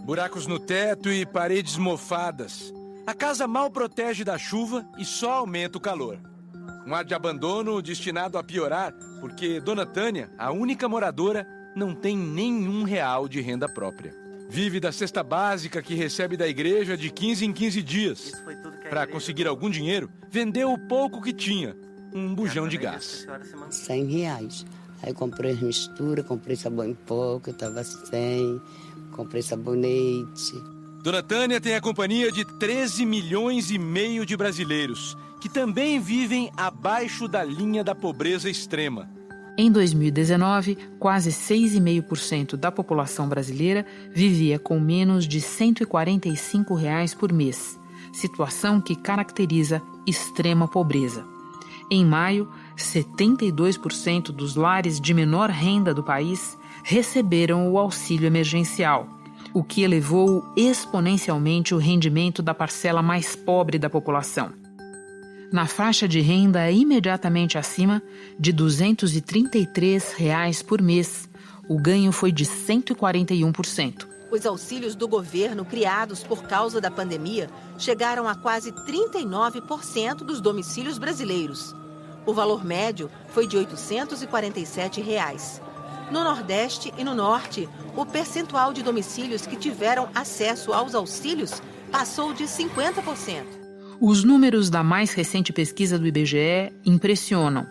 Buracos no teto e paredes mofadas. A casa mal protege da chuva e só aumenta o calor. Um ar de abandono destinado a piorar, porque Dona Tânia, a única moradora, não tem nenhum real de renda própria. Vive da cesta básica que recebe da igreja de 15 em 15 dias. Para conseguir algum dinheiro, vendeu o pouco que tinha, um bujão de gás. R$100. Aí comprei as misturas, comprei sabão em pó, que eu estava sem, comprei sabonete. Dona Tânia tem a companhia de 13 milhões e meio de brasileiros, que também vivem abaixo da linha da pobreza extrema. Em 2019, quase 6,5% da população brasileira vivia com menos de R$ 145 por mês, situação que caracteriza extrema pobreza. Em maio, 72% dos lares de menor renda do país receberam o auxílio emergencial, o que elevou exponencialmente o rendimento da parcela mais pobre da população. Na faixa de renda imediatamente acima de R$ 233 por mês, o ganho foi de 141%. Os auxílios do governo criados por causa da pandemia chegaram a quase 39% dos domicílios brasileiros. O valor médio foi de R$ 847. No Nordeste e no Norte, o percentual de domicílios que tiveram acesso aos auxílios passou de 50%. Os números da mais recente pesquisa do IBGE impressionam.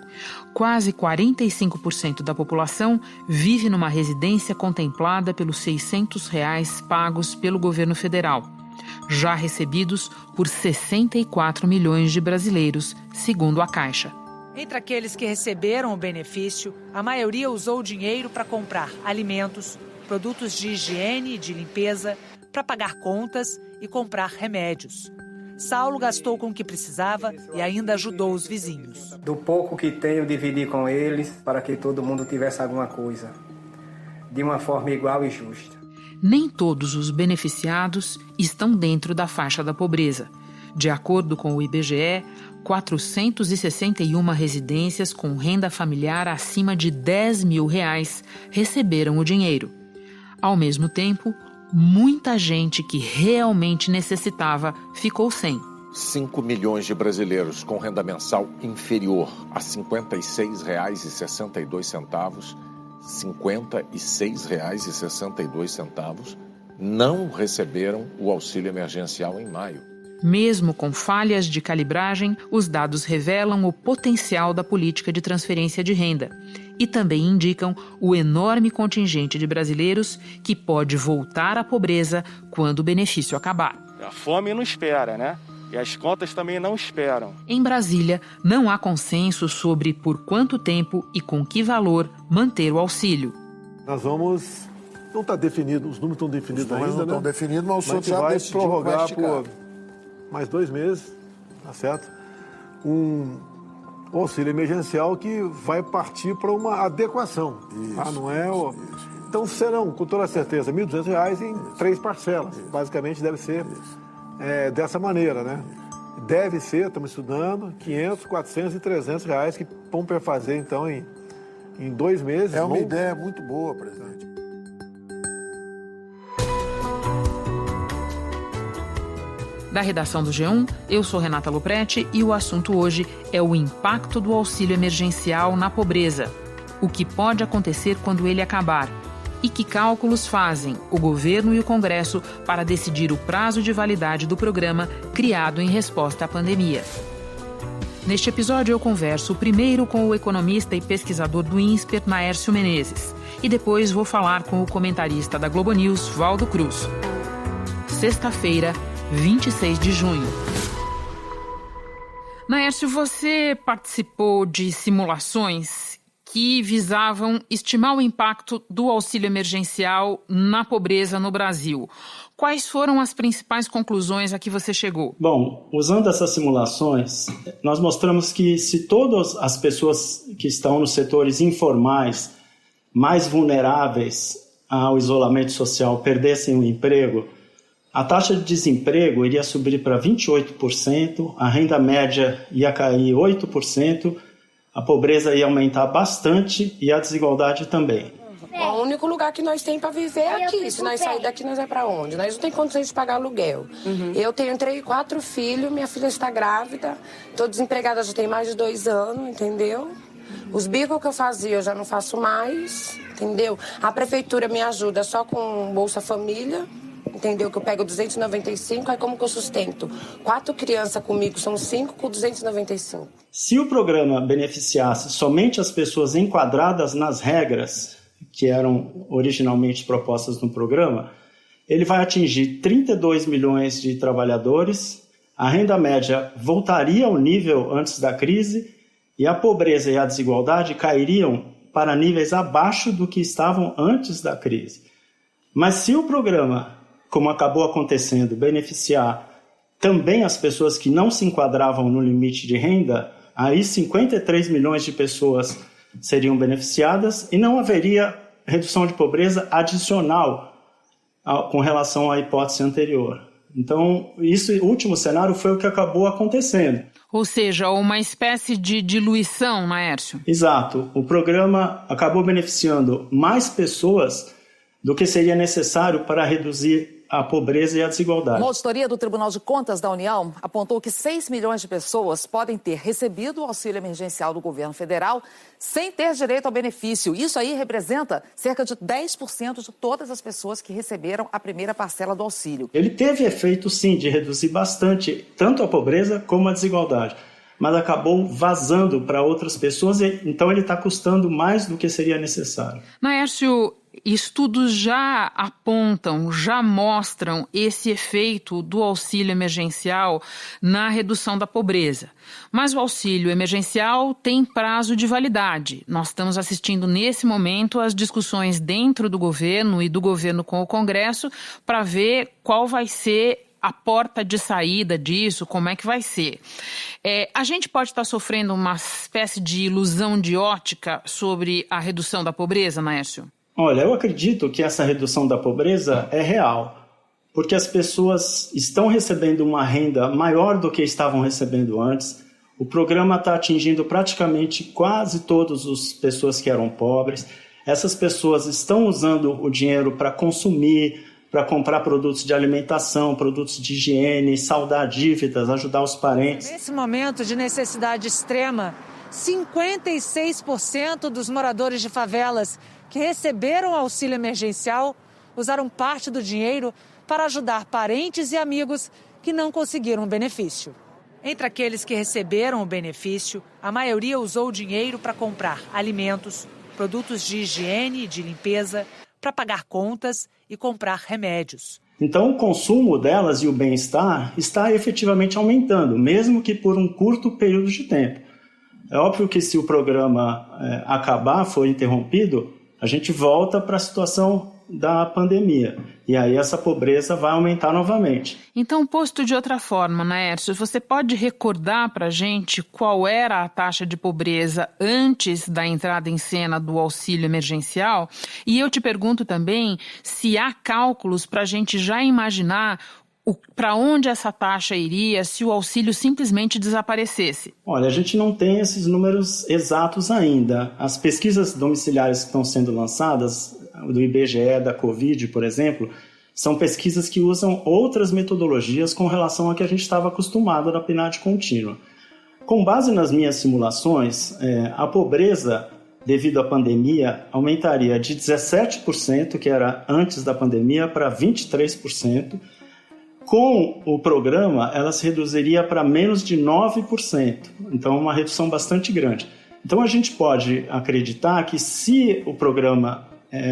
Quase 45% da população vive numa residência contemplada pelos R$ 600 pagos pelo governo federal, já recebidos por 64 milhões de brasileiros, segundo a Caixa. Entre aqueles que receberam o benefício, a maioria usou o dinheiro para comprar alimentos, produtos de higiene e de limpeza, para pagar contas e comprar remédios. Saulo gastou com o que precisava e ainda ajudou os vizinhos. Do pouco que tenho, dividi com eles para que todo mundo tivesse alguma coisa, de uma forma igual e justa. Nem todos os beneficiados estão dentro da faixa da pobreza. De acordo com o IBGE, 461 residências com renda familiar acima de R$10 mil receberam o dinheiro. Ao mesmo tempo, muita gente que realmente necessitava ficou sem. 5 milhões de brasileiros com renda mensal inferior a R$ 56,62, R$ 56,62, não receberam o auxílio emergencial em maio. Mesmo com falhas de calibragem, os dados revelam o potencial da política de transferência de renda e também indicam o enorme contingente de brasileiros que pode voltar à pobreza quando o benefício acabar. A fome não espera, né? E as contas também não esperam. Em Brasília, não há consenso sobre por quanto tempo e com que valor manter o auxílio. Nós vamos... Não está definido, os números estão definidos ainda, né? Não estão definidos, mas o senhor já vai decidiu prorrogar por mais 2 meses, tá certo? Um auxílio emergencial que vai partir para uma adequação. Isso, não é o... Então serão, com toda certeza, R$ 1.200 em 3 parcelas. Isso. Basicamente deve ser dessa maneira, né? Deve ser, estamos estudando, 500, 400 e 300 reais que vão fazer então em 2 meses. É uma ideia muito boa, presidente. Da redação do G1, eu sou Renata Lopretti e o assunto hoje é o impacto do auxílio emergencial na pobreza. O que pode acontecer quando ele acabar? E que cálculos fazem o governo e o Congresso para decidir o prazo de validade do programa criado em resposta à pandemia? Neste episódio eu converso primeiro com o economista e pesquisador do INSPER, Naércio Menezes, e depois vou falar com o comentarista da Globo News, Valdo Cruz. Sexta-feira, 26 de junho. Naércio, você participou de simulações que visavam estimar o impacto do auxílio emergencial na pobreza no Brasil. Quais foram as principais conclusões a que você chegou? Bom, usando essas simulações, nós mostramos que se todas as pessoas que estão nos setores informais, mais vulneráveis ao isolamento social, perdessem o emprego, a taxa de desemprego iria subir para 28%, a renda média ia cair 8%, a pobreza ia aumentar bastante e a desigualdade também. A único lugar que nós temos para viver é aqui. Se nós sair daqui, nós vamos para onde? Nós não temos condições de pagar aluguel. Eu tenho 4 filhos, minha filha está grávida, estou desempregada já tem mais de 2 anos, entendeu? Os bicos que eu fazia eu já não faço mais, entendeu? A prefeitura me ajuda só com Bolsa Família, entendeu? Que eu pego 295, aí como que eu sustento? 4 crianças comigo, são 5 com 295. Se o programa beneficiasse somente as pessoas enquadradas nas regras que eram originalmente propostas no programa, ele vai atingir 32 milhões de trabalhadores, a renda média voltaria ao nível antes da crise e a pobreza e a desigualdade cairiam para níveis abaixo do que estavam antes da crise. Mas se o programa, como acabou acontecendo, beneficiar também as pessoas que não se enquadravam no limite de renda, aí 53 milhões de pessoas seriam beneficiadas e não haveria redução de pobreza adicional com relação à hipótese anterior. Então, esse último cenário foi o que acabou acontecendo. Ou seja, uma espécie de diluição, Naércio? Exato. O programa acabou beneficiando mais pessoas do que seria necessário para reduzir a pobreza e a desigualdade. Uma auditoria do Tribunal de Contas da União apontou que 6 milhões de pessoas podem ter recebido o auxílio emergencial do governo federal sem ter direito ao benefício. Isso aí representa cerca de 10% de todas as pessoas que receberam a primeira parcela do auxílio. Ele teve efeito, sim, de reduzir bastante tanto a pobreza como a desigualdade, mas acabou vazando para outras pessoas, e então ele está custando mais do que seria necessário. Naércio, estudos já apontam, já mostram esse efeito do auxílio emergencial na redução da pobreza. Mas o auxílio emergencial tem prazo de validade. Nós estamos assistindo nesse momento as discussões dentro do governo e do governo com o Congresso para ver qual vai ser a porta de saída disso, como é que vai ser. A gente pode estar sofrendo uma espécie de ilusão de ótica sobre a redução da pobreza, Naércio? Olha, eu acredito que essa redução da pobreza é real, porque as pessoas estão recebendo uma renda maior do que estavam recebendo antes. O programa está atingindo praticamente quase todas as pessoas que eram pobres. Essas pessoas estão usando o dinheiro para consumir, para comprar produtos de alimentação, produtos de higiene, saldar dívidas, ajudar os parentes. Nesse momento de necessidade extrema, 56% dos moradores de favelas que receberam auxílio emergencial usaram parte do dinheiro para ajudar parentes e amigos que não conseguiram o benefício. Entre aqueles que receberam o benefício, a maioria usou o dinheiro para comprar alimentos, produtos de higiene e de limpeza, para pagar contas e comprar remédios. Então, o consumo delas e o bem-estar está efetivamente aumentando, mesmo que por um curto período de tempo. É óbvio que se o programa acabar, for interrompido, a gente volta para a situação da pandemia. E aí essa pobreza vai aumentar novamente. Então, posto de outra forma, Naércio, você pode recordar para a gente qual era a taxa de pobreza antes da entrada em cena do auxílio emergencial? E eu te pergunto também se há cálculos para a gente já imaginar para onde essa taxa iria se o auxílio simplesmente desaparecesse? Olha, a gente não tem esses números exatos ainda. As pesquisas domiciliares que estão sendo lançadas, do IBGE, da Covid, por exemplo, são pesquisas que usam outras metodologias com relação a que a gente estava acostumado na PNAD contínua. Com base nas minhas simulações, a pobreza devido à pandemia aumentaria de 17%, que era antes da pandemia, para 23%. Com o programa, ela se reduziria para menos de 9%. Então, uma redução bastante grande. Então, a gente pode acreditar que se o programa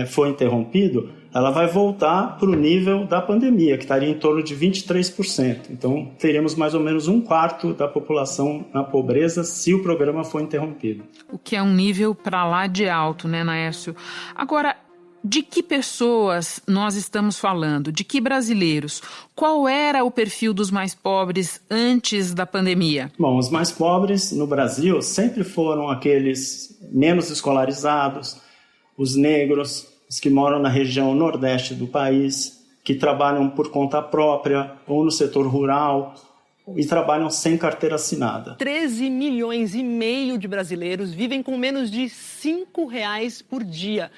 for interrompido, ela vai voltar para o nível da pandemia, que estaria em torno de 23%. Então, teremos mais ou menos 1/4 da população na pobreza se o programa for interrompido. O que é um nível para lá de alto, né, Naércio? Agora, de que pessoas nós estamos falando? De que brasileiros? Qual era o perfil dos mais pobres antes da pandemia? Bom, os mais pobres no Brasil sempre foram aqueles menos escolarizados, os negros, os que moram na região nordeste do país, que trabalham por conta própria ou no setor rural e trabalham sem carteira assinada. 13 milhões e meio de brasileiros vivem com menos de R$ 5 por dia.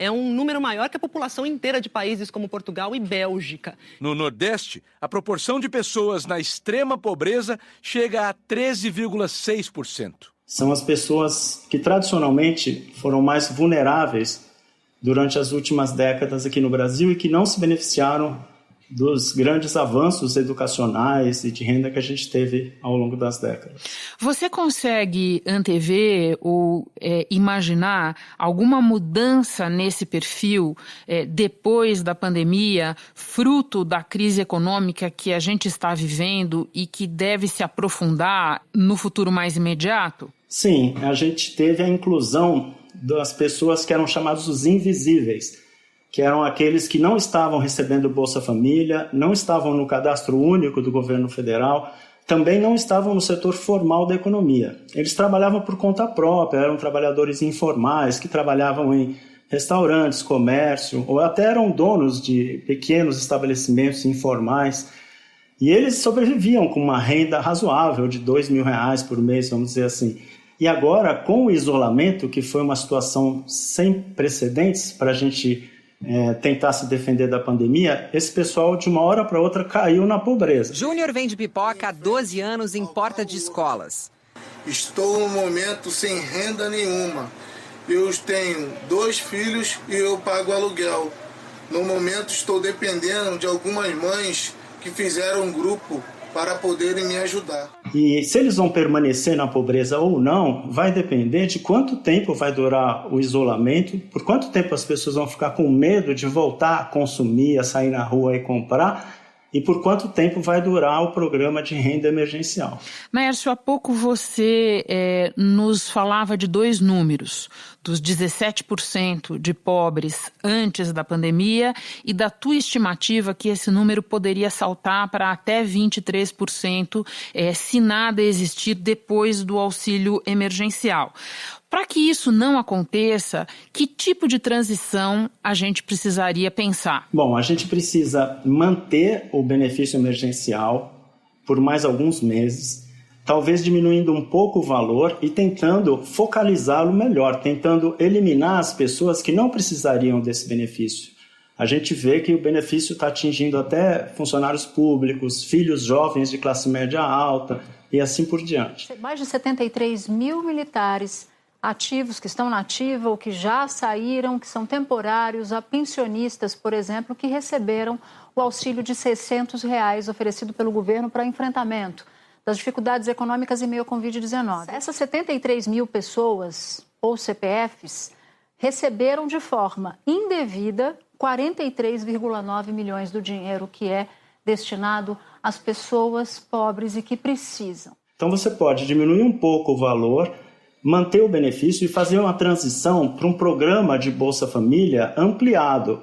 É um número maior que a população inteira de países como Portugal e Bélgica. No Nordeste, a proporção de pessoas na extrema pobreza chega a 13,6%. São as pessoas que tradicionalmente foram mais vulneráveis durante as últimas décadas aqui no Brasil e que não se beneficiaram dos grandes avanços educacionais e de renda que a gente teve ao longo das décadas. Você consegue antever ou imaginar alguma mudança nesse perfil depois da pandemia, fruto da crise econômica que a gente está vivendo e que deve se aprofundar no futuro mais imediato? Sim, a gente teve a inclusão das pessoas que eram chamados os invisíveis, que eram aqueles que não estavam recebendo Bolsa Família, não estavam no cadastro único do governo federal, também não estavam no setor formal da economia. Eles trabalhavam por conta própria, eram trabalhadores informais que trabalhavam em restaurantes, comércio, ou até eram donos de pequenos estabelecimentos informais. E eles sobreviviam com uma renda razoável de R$2.000 por mês, vamos dizer assim. E agora, com o isolamento, que foi uma situação sem precedentes para a gente tentar se defender da pandemia, esse pessoal de uma hora para outra caiu na pobreza. Júnior vende pipoca há 12 anos em porta de escolas. Estou no momento sem renda nenhuma. Eu tenho 2 filhos e eu pago aluguel. No momento estou dependendo de algumas mães que fizeram um grupo para poderem me ajudar. E se eles vão permanecer na pobreza ou não, vai depender de quanto tempo vai durar o isolamento, por quanto tempo as pessoas vão ficar com medo de voltar a consumir, a sair na rua e comprar, e por quanto tempo vai durar o programa de renda emergencial. Naércio, há pouco você nos falava de 2 números, dos 17% de pobres antes da pandemia e da tua estimativa que esse número poderia saltar para até 23% se nada existir depois do auxílio emergencial. Para que isso não aconteça, que tipo de transição a gente precisaria pensar? Bom, a gente precisa manter o benefício emergencial por mais alguns meses, talvez diminuindo um pouco o valor e tentando focalizá-lo melhor, tentando eliminar as pessoas que não precisariam desse benefício. A gente vê que o benefício está atingindo até funcionários públicos, filhos jovens de classe média alta e assim por diante. Mais de 73 mil militares ativos que estão na ativa ou que já saíram, que são temporários, a pensionistas, por exemplo, que receberam o auxílio de R$600 oferecido pelo governo para enfrentamento das dificuldades econômicas em meio ao Covid-19. Essas 73 mil pessoas, ou CPFs, receberam de forma indevida 43,9 milhões do dinheiro que é destinado às pessoas pobres e que precisam. Então você pode diminuir um pouco o valor, manter o benefício e fazer uma transição para um programa de Bolsa Família ampliado,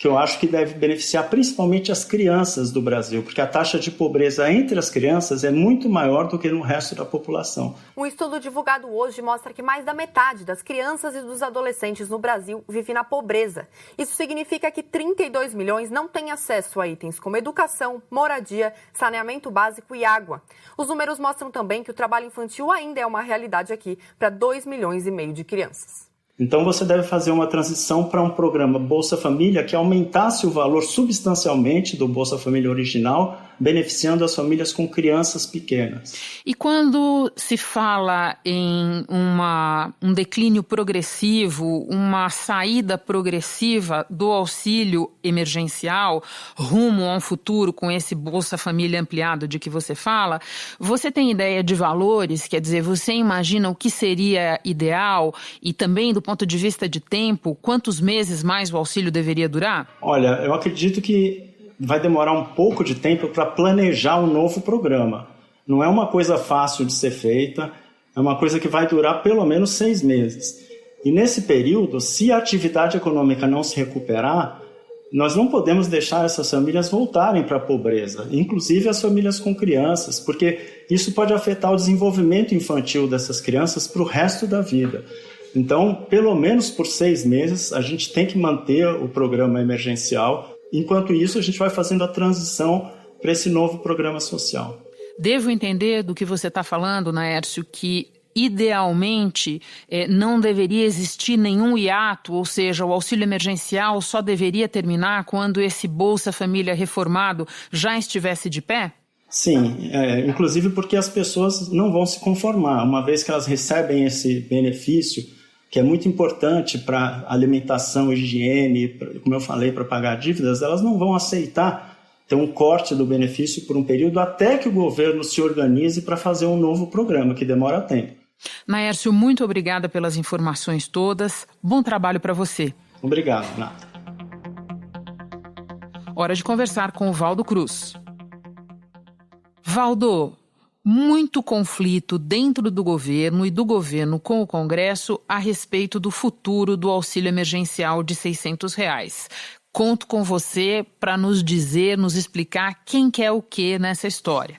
que eu acho que deve beneficiar principalmente as crianças do Brasil, porque a taxa de pobreza entre as crianças é muito maior do que no resto da população. Um estudo divulgado hoje mostra que mais da metade das crianças e dos adolescentes no Brasil vive na pobreza. Isso significa que 32 milhões não têm acesso a itens como educação, moradia, saneamento básico e água. Os números mostram também que o trabalho infantil ainda é uma realidade aqui para 2,5 milhões de crianças. Então você deve fazer uma transição para um programa Bolsa Família que aumentasse o valor substancialmente do Bolsa Família original, beneficiando as famílias com crianças pequenas. E quando se fala em um declínio progressivo, uma saída progressiva do auxílio emergencial rumo a um futuro com esse Bolsa Família ampliado de que você fala, você tem ideia de valores? Quer dizer, você imagina o que seria ideal e também do ponto de vista de tempo, quantos meses mais o auxílio deveria durar? Olha, eu acredito que vai demorar um pouco de tempo para planejar um novo programa. Não é uma coisa fácil de ser feita, é uma coisa que vai durar pelo menos 6 meses. E nesse período, se a atividade econômica não se recuperar, nós não podemos deixar essas famílias voltarem para a pobreza, inclusive as famílias com crianças, porque isso pode afetar o desenvolvimento infantil dessas crianças para o resto da vida. Então, pelo menos por 6 meses, a gente tem que manter o programa emergencial. Enquanto isso, a gente vai fazendo a transição para esse novo programa social. Devo entender do que você está falando, Naércio, que idealmente, não deveria existir nenhum hiato, ou seja, o auxílio emergencial só deveria terminar quando esse Bolsa Família reformado já estivesse de pé? Sim, inclusive porque as pessoas não vão se conformar, uma vez que elas recebem esse benefício, que é muito importante para alimentação, higiene, como eu falei, para pagar dívidas, elas não vão aceitar ter um corte do benefício por um período até que o governo se organize para fazer um novo programa, que demora tempo. Naércio, muito obrigada pelas informações todas. Bom trabalho para você. Obrigado, Renata. Hora de conversar com o Valdo Cruz. Valdo, muito conflito dentro do governo e do governo com o Congresso a respeito do futuro do auxílio emergencial de R$600. Conto com você para nos explicar quem quer o que nessa história.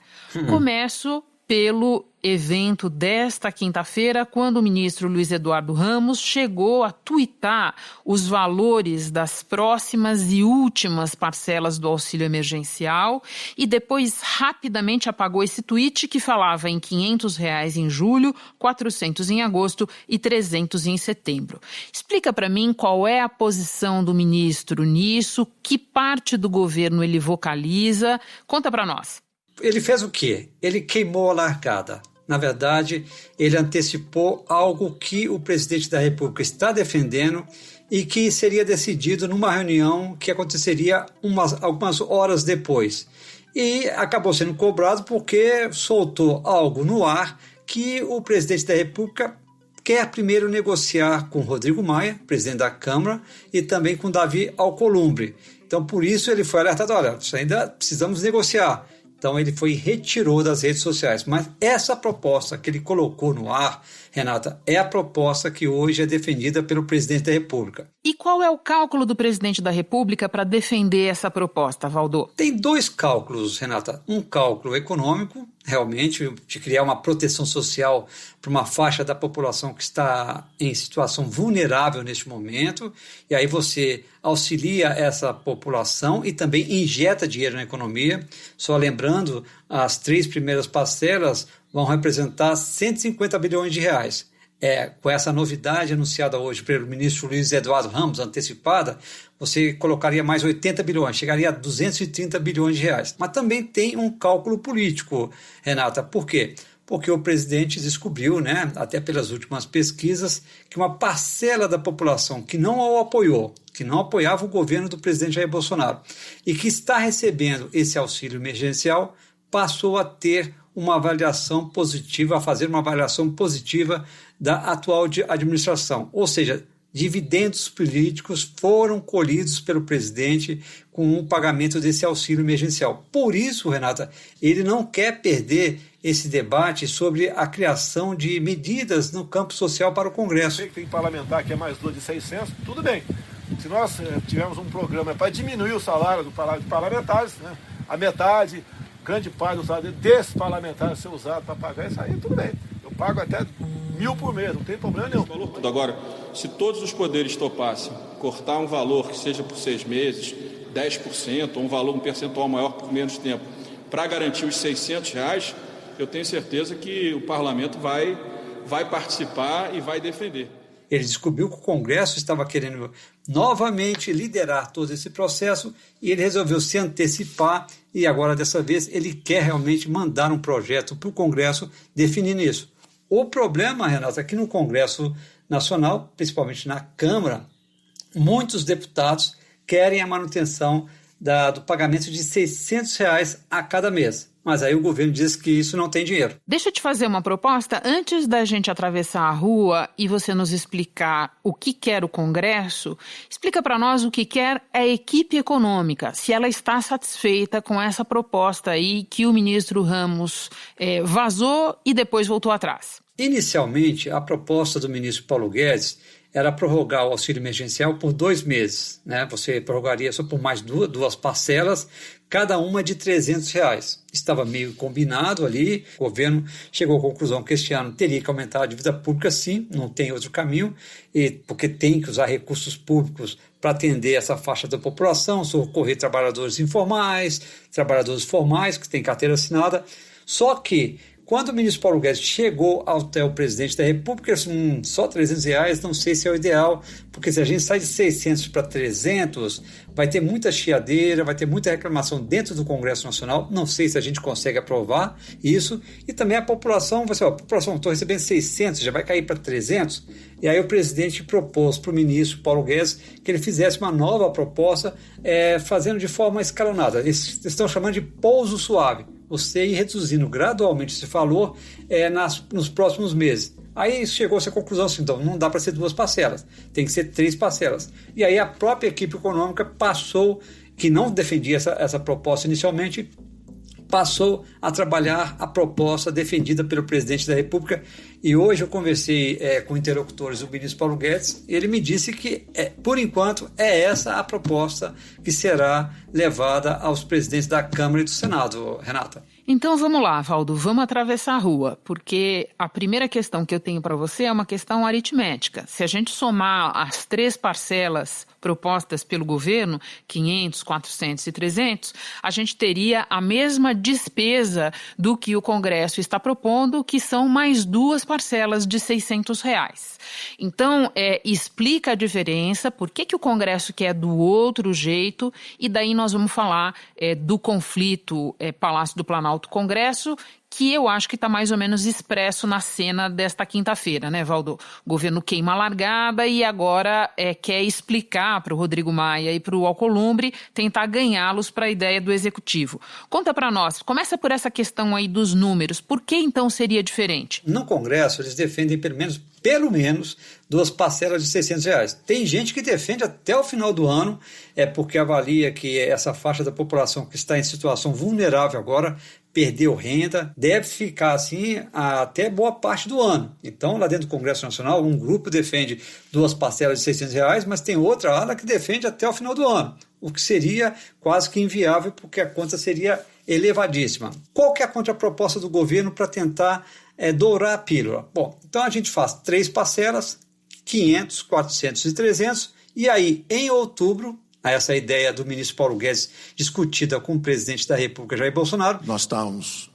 Começo pelo evento desta quinta-feira, quando o ministro Luiz Eduardo Ramos chegou a tuitar os valores das próximas e últimas parcelas do auxílio emergencial e depois rapidamente apagou esse tweet que falava em R$500 em julho, R$400 em agosto e R$300 em setembro. Explica para mim qual é a posição do ministro nisso, que parte do governo ele vocaliza. Conta para nós. Ele fez o quê? Ele queimou a largada. Na verdade, ele antecipou algo que o presidente da República está defendendo e que seria decidido numa reunião que aconteceria algumas horas depois. E acabou sendo cobrado porque soltou algo no ar que o presidente da República quer primeiro negociar com Rodrigo Maia, presidente da Câmara, e também com Davi Alcolumbre. Então, por isso, ele foi alertado, olha, ainda precisamos negociar. Então ele retirou das redes sociais. Mas essa proposta que ele colocou no ar, Renata, é a proposta que hoje é defendida pelo presidente da República. E qual é o cálculo do presidente da República para defender essa proposta, Valdo? Tem dois cálculos, Renata. Um cálculo econômico, realmente, de criar uma proteção social para uma faixa da população que está em situação vulnerável neste momento, e aí você auxilia essa população e também injeta dinheiro na economia. Só lembrando, as 3 primeiras parcelas vão representar 150 bilhões de reais. Com essa novidade anunciada hoje pelo ministro Luiz Eduardo Ramos, antecipada, você colocaria mais 80 bilhões, chegaria a 230 bilhões de reais. Mas também tem um cálculo político, Renata. Por quê? Porque o presidente descobriu, até pelas últimas pesquisas, que uma parcela da população que não o apoiou, que não apoiava o governo do presidente Jair Bolsonaro e que está recebendo esse auxílio emergencial, passou a ter uma avaliação positiva, a fazer uma avaliação positiva da atual administração. Ou seja, dividendos políticos foram colhidos pelo presidente com o pagamento desse auxílio emergencial. Por isso, Renata, ele não quer perder esse debate sobre a criação de medidas no campo social para o Congresso. Tem parlamentar que é mais de 600, tudo bem. Se nós tivermos um programa para diminuir o salário dos parlamentares, a metade, grande parte do salário desses parlamentares ser usado para pagar isso aí, tudo bem. Eu pago até 1.000 por mês, não tem problema nenhum. Agora, se todos os poderes topassem cortar um valor que seja por 6 meses, 10%, ou um percentual maior por menos tempo, para garantir os R$600, eu tenho certeza que o parlamento vai participar e vai defender. Ele descobriu que o Congresso estava querendo novamente liderar todo esse processo e ele resolveu se antecipar e agora, dessa vez, ele quer realmente mandar um projeto para o Congresso definindo isso. O problema, Renata, é que no Congresso Nacional, principalmente na Câmara, muitos deputados querem a manutenção do pagamento de R$600 a cada mês. Mas aí o governo diz que isso não tem dinheiro. Deixa eu te fazer uma proposta. Antes da gente atravessar a rua e você nos explicar o que quer o Congresso, explica para nós o que quer a equipe econômica, se ela está satisfeita com essa proposta aí que o ministro Ramos vazou e depois voltou atrás. Inicialmente, a proposta do ministro Paulo Guedes era prorrogar o auxílio emergencial por 2 meses. Você prorrogaria só por mais duas parcelas, cada uma de R$300. Estava meio combinado ali, o governo chegou à conclusão que este ano teria que aumentar a dívida pública, sim, não tem outro caminho, porque tem que usar recursos públicos para atender essa faixa da população, socorrer trabalhadores informais, trabalhadores formais que têm carteira assinada. Só que, Quando o ministro Paulo Guedes chegou até o presidente da República, ele disse, só R$300, não sei se é o ideal, porque se a gente sai de 600 para 300, vai ter muita chiadeira, vai ter muita reclamação dentro do Congresso Nacional, não sei se a gente consegue aprovar isso, e também a população vai dizer, população, estou recebendo 600, já vai cair para 300, e aí o presidente propôs para o ministro Paulo Guedes que ele fizesse uma nova proposta, fazendo de forma escalonada, eles estão chamando de pouso suave, você ir reduzindo gradualmente esse valor nos próximos meses. Aí chegou-se à conclusão assim, então não dá para ser 2 parcelas, tem que ser 3 parcelas. E aí a própria equipe econômica passou, que não defendia essa proposta inicialmente, passou a trabalhar a proposta defendida pelo presidente da República. E hoje eu conversei com interlocutores do ministro Paulo Guedes e ele me disse que, por enquanto, é essa a proposta que será levada aos presidentes da Câmara e do Senado, Renata. Então vamos lá, Valdo, vamos atravessar a rua, porque a primeira questão que eu tenho para você é uma questão aritmética. Se a gente somar as 3 parcelas propostas pelo governo, 500, 400 e 300, a gente teria a mesma despesa do que o Congresso está propondo, que são mais 2 parcelas de R$600. Então, explica a diferença, por que o Congresso quer do outro jeito, e daí nós vamos falar do conflito Palácio do Planalto-Congresso, que eu acho que está mais ou menos expresso na cena desta quinta-feira, né, Valdo? O governo queima a largada e agora quer explicar para o Rodrigo Maia e para o Alcolumbre, tentar ganhá-los para a ideia do Executivo. Conta para nós, começa por essa questão aí dos números, por que então seria diferente? No Congresso eles defendem pelo menos 2 parcelas de R$600. Tem gente que defende até o final do ano, porque avalia que essa faixa da população que está em situação vulnerável agora perdeu renda, deve ficar assim até boa parte do ano. Então, lá dentro do Congresso Nacional, um grupo defende 2 parcelas de R$600, mas tem outra ala que defende até o final do ano, o que seria quase que inviável, porque a conta seria elevadíssima. Qual que é a contraproposta do governo para tentar dourar a pílula? Bom, então a gente faz 3 parcelas, 500, 400 e 300, e aí, em outubro, essa ideia do ministro Paulo Guedes discutida com o presidente da República, Jair Bolsonaro. Nós estamos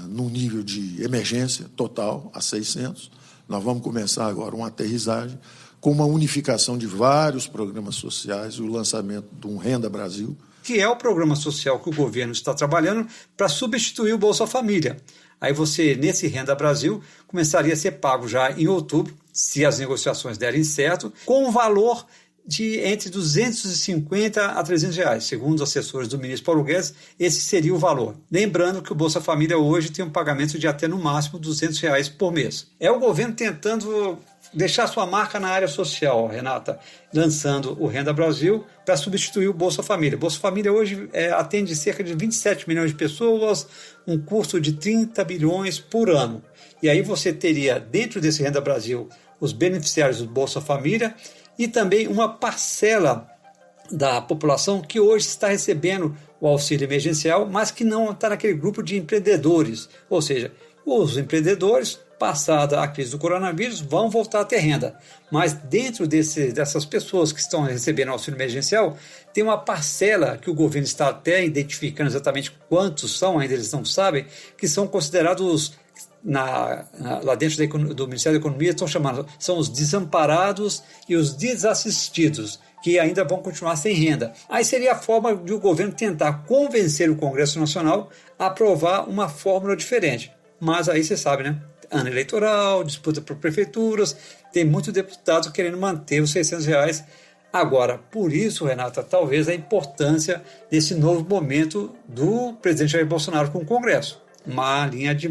num nível de emergência total, a 600. Nós vamos começar agora uma aterrissagem com uma unificação de vários programas sociais e o lançamento de um Renda Brasil. Que é o programa social que o governo está trabalhando para substituir o Bolsa Família. Aí você, nesse Renda Brasil, começaria a ser pago já em outubro, se as negociações derem certo, com um valor de entre R$250 a R$300. Segundo os assessores do ministro Paulo Guedes, esse seria o valor. Lembrando que o Bolsa Família hoje tem um pagamento de até no máximo R$200 por mês. É o governo tentando deixar sua marca na área social, Renata, lançando o Renda Brasil para substituir o Bolsa Família. O Bolsa Família hoje atende cerca de 27 milhões de pessoas, um custo de 30 bilhões por ano. E aí você teria, dentro desse Renda Brasil, os beneficiários do Bolsa Família e também uma parcela da população que hoje está recebendo o auxílio emergencial, mas que não está naquele grupo de empreendedores. Ou seja, os empreendedores, passada a crise do coronavírus, vão voltar a ter renda. Mas dentro dessas pessoas que estão recebendo auxílio emergencial, tem uma parcela que o governo está até identificando exatamente quantos são, ainda eles não sabem, que são considerados lá dentro do Ministério da Economia, são os desamparados e os desassistidos, que ainda vão continuar sem renda. Aí seria a forma de o governo tentar convencer o Congresso Nacional a aprovar uma fórmula diferente. Mas aí você sabe, né? Ano eleitoral, disputa por prefeituras, tem muitos deputados querendo manter os R$600. Agora, por isso, Renata, talvez a importância desse novo momento do presidente Jair Bolsonaro com o Congresso. Uma linha de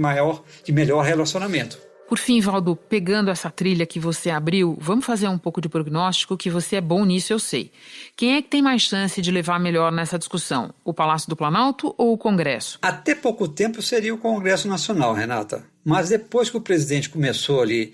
melhor relacionamento. Por fim, Valdo, pegando essa trilha que você abriu, vamos fazer um pouco de prognóstico, que você é bom nisso, eu sei. Quem é que tem mais chance de levar melhor nessa discussão? O Palácio do Planalto ou o Congresso? Até pouco tempo seria o Congresso Nacional, Renata. Mas depois que o presidente começou ali,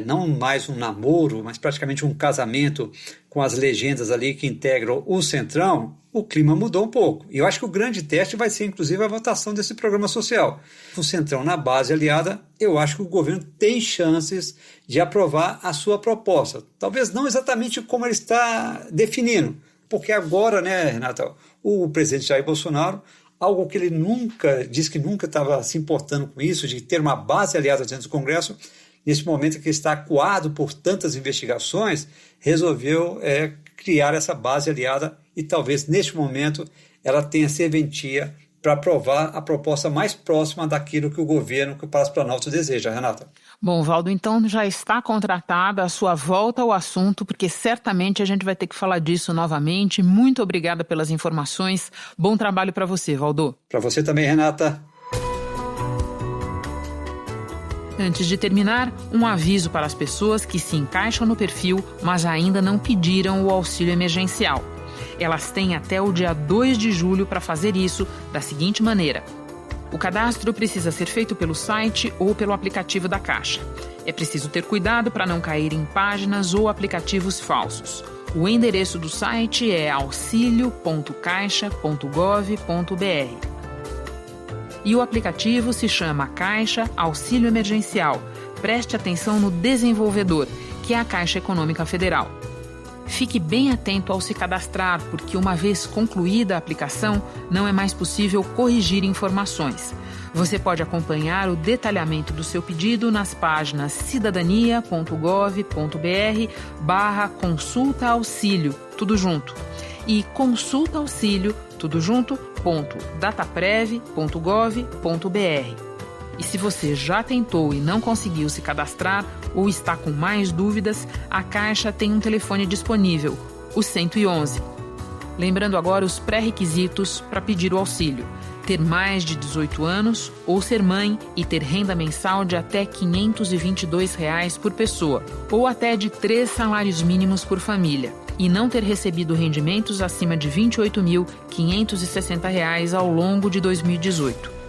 não mais um namoro, mas praticamente um casamento com as legendas ali que integram o Centrão, o clima mudou um pouco. E eu acho que o grande teste vai ser, inclusive, a votação desse programa social. O Centrão na base aliada, eu acho que o governo tem chances de aprovar a sua proposta. Talvez não exatamente como ele está definindo, porque agora, né, Renata, o presidente Jair Bolsonaro algo que ele disse que nunca estava se importando com isso, de ter uma base aliada dentro do Congresso. Nesse momento que está acuado por tantas investigações, resolveu criar essa base aliada e talvez neste momento ela tenha serventia para aprovar a proposta mais próxima daquilo que o governo, que o Palácio Planalto deseja. Renata. Bom, Valdo, então já está contratada a sua volta ao assunto, porque certamente a gente vai ter que falar disso novamente. Muito obrigada pelas informações. Bom trabalho para você, Valdo. Para você também, Renata. Antes de terminar, um aviso para as pessoas que se encaixam no perfil, mas ainda não pediram o auxílio emergencial. Elas têm até o dia 2 de julho para fazer isso da seguinte maneira. O cadastro precisa ser feito pelo site ou pelo aplicativo da Caixa. É preciso ter cuidado para não cair em páginas ou aplicativos falsos. O endereço do site é auxilio.caixa.gov.br. E o aplicativo se chama Caixa Auxílio Emergencial. Preste atenção no desenvolvedor, que é a Caixa Econômica Federal. Fique bem atento ao se cadastrar, porque uma vez concluída a aplicação, não é mais possível corrigir informações. Você pode acompanhar o detalhamento do seu pedido nas páginas cidadania.gov.br/consulta auxílio, tudo junto, e consulta auxílio, tudo junto, .dataprev.gov.br. E se você já tentou e não conseguiu se cadastrar ou está com mais dúvidas, a Caixa tem um telefone disponível, o 111. Lembrando agora os pré-requisitos para pedir o auxílio: ter mais de 18 anos ou ser mãe e ter renda mensal de até R$ 522 por pessoa, ou até de 3 salários mínimos por família, e não ter recebido rendimentos acima de R$ 28.560 ao longo de 2018.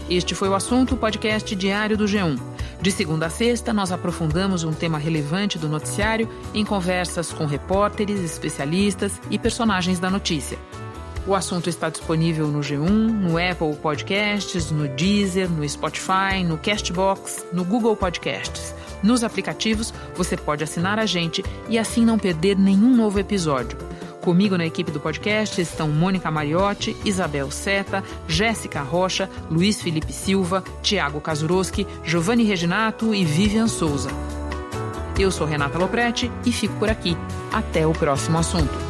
Este foi o assunto podcast diário do G1. De segunda a sexta, nós aprofundamos um tema relevante do noticiário em conversas com repórteres, especialistas e personagens da notícia. O assunto está disponível no G1, no Apple Podcasts, no Deezer, no Spotify, no Castbox, no Google Podcasts. Nos aplicativos, você pode assinar a gente e assim não perder nenhum novo episódio. Comigo na equipe do podcast estão Mônica Mariotti, Isabel Seta, Jéssica Rocha, Luiz Felipe Silva, Tiago Kazuroski, Giovanni Reginato e Vivian Souza. Eu sou Renata Lopretti e fico por aqui. Até o próximo assunto.